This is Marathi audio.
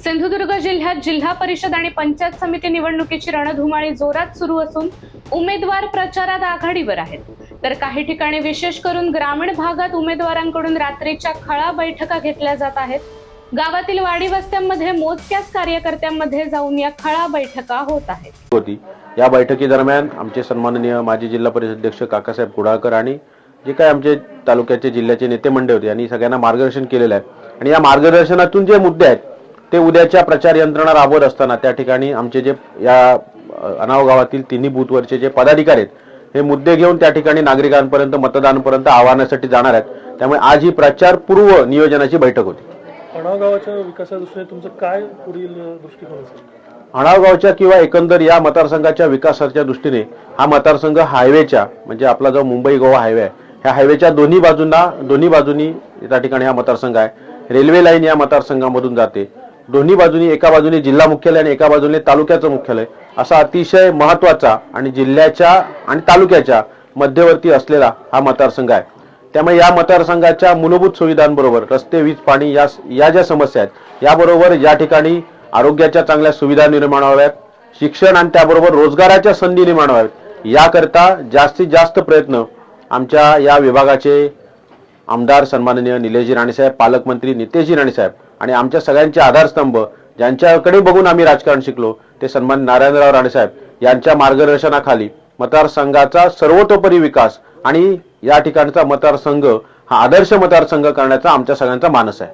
सिंधुदुर्ग जिल्ह्यात जिल्हा परिषद आणि पंचायत समिती निवडणुकीची रणधुमाळी जोरात सुरू असून उमेदवार प्रचारात आघाडीवर आहेत. तर काही ठिकाणी विशेष करून ग्रामीण भागात उमेदवारांकडून रात्रीच्या खळा बैठका घेतल्या जात आहेत. गावातील वाडी वस्त्यांमध्ये मोजक्याच कार्यकर्त्यांमध्ये जाऊन या खळा बैठका होत आहेत. या बैठकी दरम्यान आमचे सन्माननीय माजी जिल्हा परिषद अध्यक्ष काकासाहेब कुडाळकर आणि जे काय आमचे तालुक्याचे जिल्ह्याचे नेते मंडळी होते यांनी सगळ्यांना मार्गदर्शन केलेलं आहे आणि या मार्गदर्शनातून जे मुद्दे आहेत ते उद्याच्या प्रचार यंत्रणा राबवत असताना त्या ठिकाणी आमचे जे या अनाव गावातील तिन्ही बूथवरचे जे पदाधिकारी आहेत हे मुद्दे घेऊन त्या ठिकाणी नागरिकांपर्यंत मतदानापर्यंत आव्हानासाठी जाणार आहेत. त्यामुळे आज ही प्रचार पूर्व नियोजनाची बैठक होती. अनाव गावाच्या विकासाच्या दृष्टीने तुमचं काय पुढील दृष्टिकोन असेल? अनाव गावच्या किंवा एकंदर या मतदारसंघाच्या विकासाच्या दृष्टीने हा मतदारसंघ हायवेच्या म्हणजे आपला जो मुंबई गोवा हायवे आहे ह्या हायवेच्या दोन्ही बाजूनी त्या ठिकाणी हा मतदारसंघ आहे. रेल्वे लाईन या मतदारसंघामधून जाते. दोन्ही बाजूनी एका बाजूने जिल्हा मुख्यालय आणि एका बाजूने तालुक्याचं मुख्यालय असा अतिशय महत्वाचा आणि जिल्ह्याच्या आणि तालुक्याच्या मध्यवर्ती असलेला हा मतदारसंघ आहे. त्यामुळे या मतदारसंघाच्या मूलभूत सुविधांबरोबर रस्ते, वीज, पाणी या ज्या समस्या आहेत याबरोबर या ठिकाणी आरोग्याच्या चांगल्या सुविधा निर्माण व्हाव्यात, शिक्षण आणि त्याबरोबर रोजगाराच्या संधी निर्माण व्हाव्यात याकरता जास्तीत जास्त प्रयत्न आमच्या या विभागाचे आमदार सन्माननीय निलेशजी राणेसाहेब, पालकमंत्री नितेशजी राणेसाहेब आणि आमच्या सगळ्यांचे आधारस्तंभ ज्यांच्याकडे बघून आम्ही राजकारण शिकलो ते सन्मान नारायणराव राणेसाहेब यांच्या मार्गदर्शनाखाली मतदारसंघाचा सर्वतोपरी विकास आणि या ठिकाणचा मतदारसंघ हा आदर्श मतदारसंघ करण्याचा आमच्या सगळ्यांचा मानस आहे.